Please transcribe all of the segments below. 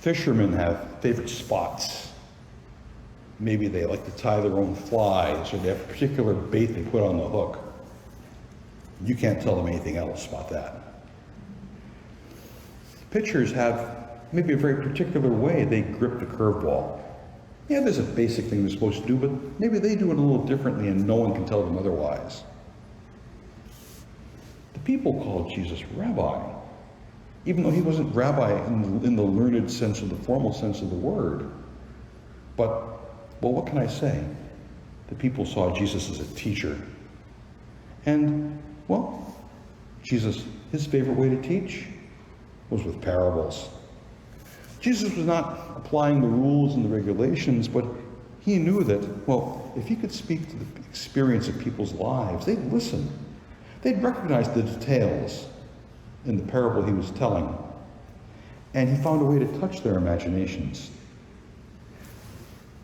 Fishermen have favorite spots. Maybe they like to tie their own flies, or they have a particular bait they put on the hook. You can't tell them anything else about that. Pitchers have maybe a very particular way they grip the curveball. Yeah, there's a basic thing they're supposed to do, but maybe they do it a little differently and no one can tell them otherwise. The people called Jesus Rabbi, even though he wasn't rabbi in the learned sense or the formal sense of the word. But, well, what can I say? The people saw Jesus as a teacher. And, well, Jesus, his favorite way to teach was with parables. Jesus was not applying the rules and the regulations, but he knew that, well, if he could speak to the experience of people's lives, they'd listen. They'd recognize the details in the parable he was telling. And he found a way to touch their imaginations.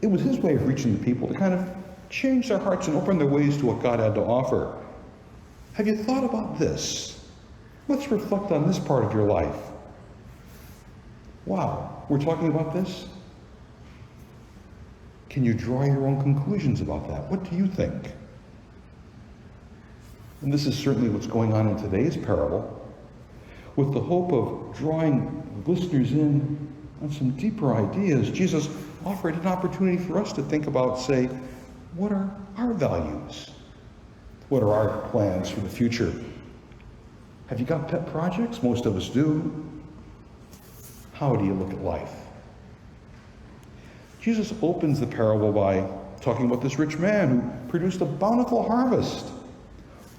It was his way of reaching the people to kind of change their hearts and open their ways to what God had to offer. Have you thought about this? Let's reflect on this part of your life. Wow, we're talking about this? Can you draw your own conclusions about that? What do you think? And this is certainly what's going on in today's parable, with the hope of drawing listeners in on some deeper ideas. Jesus offered an opportunity for us to think about, say, what are our values? What are our plans for the future? Have you got pet projects? Most of us do. How do you look at life? Jesus opens the parable by talking about this rich man who produced a bountiful harvest.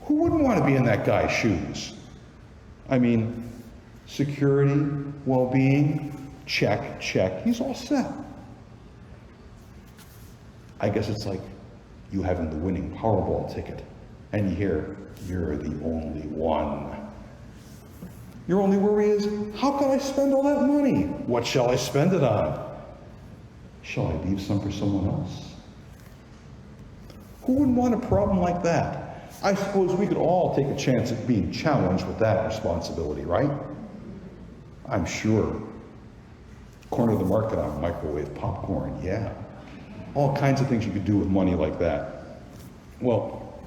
Who wouldn't want to be in that guy's shoes? I mean, security, well-being, check, check. He's all set. I guess it's like you having the winning Powerball ticket, and you hear, you're the only one. Your only worry is, how can I spend all that money? What shall I spend it on? Shall I leave some for someone else? Who wouldn't want a problem like that? I suppose we could all take a chance at being challenged with that responsibility, right? I'm sure. Corner of the market on microwave popcorn, yeah. All kinds of things you could do with money like that. Well,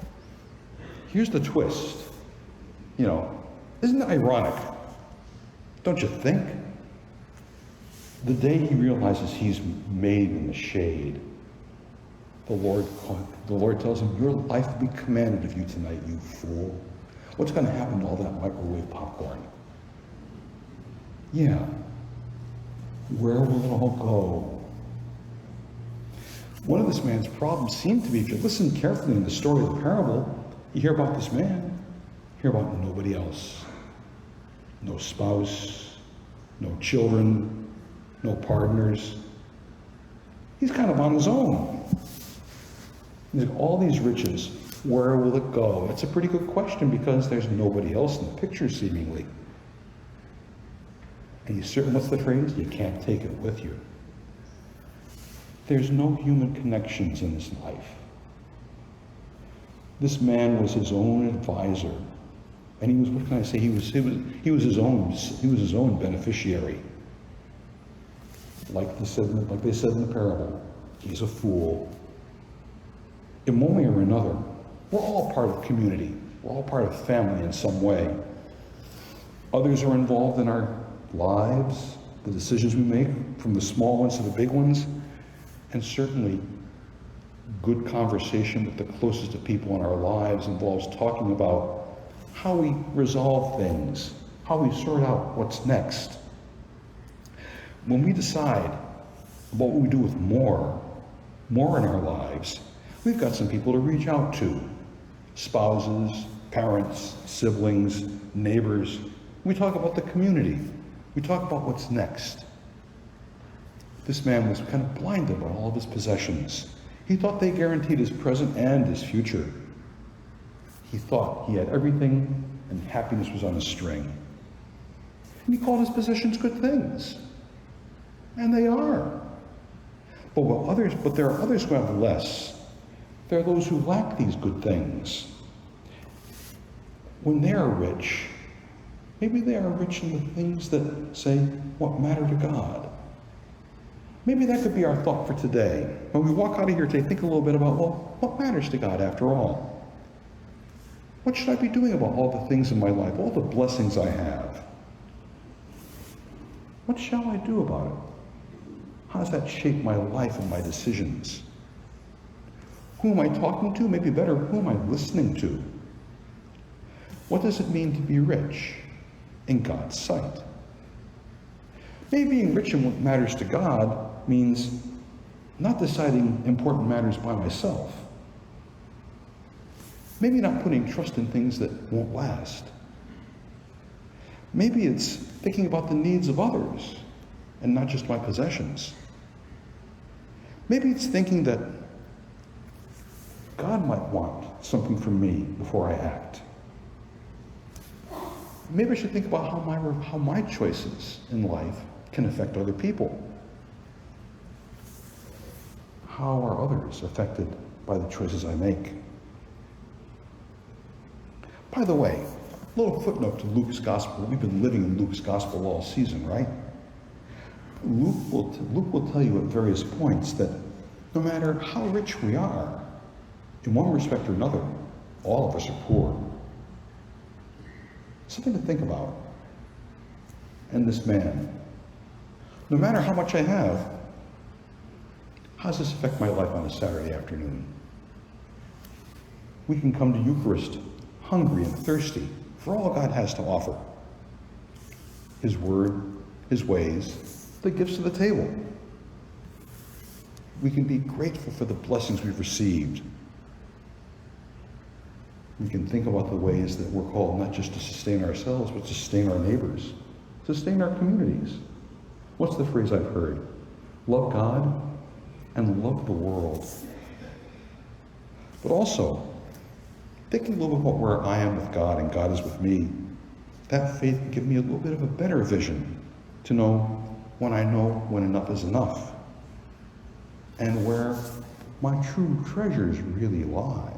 here's the twist. You know, isn't it ironic? Don't you think? The day he realizes he's made in the shade, the Lord tells him, your life will be commanded of you tonight, you fool. What's going to happen to all that microwave popcorn? Yeah. Where will it all go? One of this man's problems seemed to be, if you listen carefully in the story of the parable, you hear about this man, you hear about nobody else. No spouse, no children, no partners. He's kind of on his own. He's got all these riches. Where will it go? It's a pretty good question because there's nobody else in the picture, seemingly. And you certain, what's the phrase? You can't take it with you. There's no human connections in this life. This man was his own advisor. And he was, what can I say? He was his own beneficiary. Like they said in the parable, he's a fool. In one way or another, we're all part of community. We're all part of family in some way. Others are involved in our lives, the decisions we make, from the small ones to the big ones, and certainly good conversation with the closest of people in our lives involves talking about how we resolve things, how we sort out what's next. When we decide about what we do with more in our lives, we've got some people to reach out to. Spouses, parents, siblings, neighbors. We talk about the community. We talk about what's next. This man was kind of blinded by all of his possessions. He thought they guaranteed his present and his future. He thought he had everything and happiness was on a string. And he called his possessions good things. And they are. But there are others who have less. There are those who lack these good things. When they are rich, maybe they are rich in the things that say what matter to God. Maybe that could be our thought for today. When we walk out of here today, think a little bit about, well, what matters to God after all? What should I be doing about all the things in my life, all the blessings I have? What shall I do about it? How does that shape my life and my decisions? Who am I talking to? Maybe better, who am I listening to? What does it mean to be rich in God's sight? Maybe being rich in what matters to God means not deciding important matters by myself. Maybe not putting trust in things that won't last. Maybe it's thinking about the needs of others and not just my possessions. Maybe it's thinking that God might want something from me before I act. Maybe I should think about how my choices in life can affect other people. How are others affected by the choices I make? By the way, a little footnote to Luke's gospel. We've been living in Luke's gospel all season, right? Luke will tell you at various points that no matter how rich we are, in one respect or another, all of us are poor. Something to think about. And this man, no matter how much I have, how does this affect my life on a Saturday afternoon? We can come to Eucharist hungry and thirsty for all God has to offer. His word, his ways, the gifts of the table. We can be grateful for the blessings we've received. We can think about the ways that we're called not just to sustain ourselves, but to sustain our neighbors, sustain our communities. What's the phrase I've heard? Love God and love the world. But also, thinking a little bit about where I am with God and God is with me, that faith can give me a little bit of a better vision to know when enough is enough and where my true treasures really lie.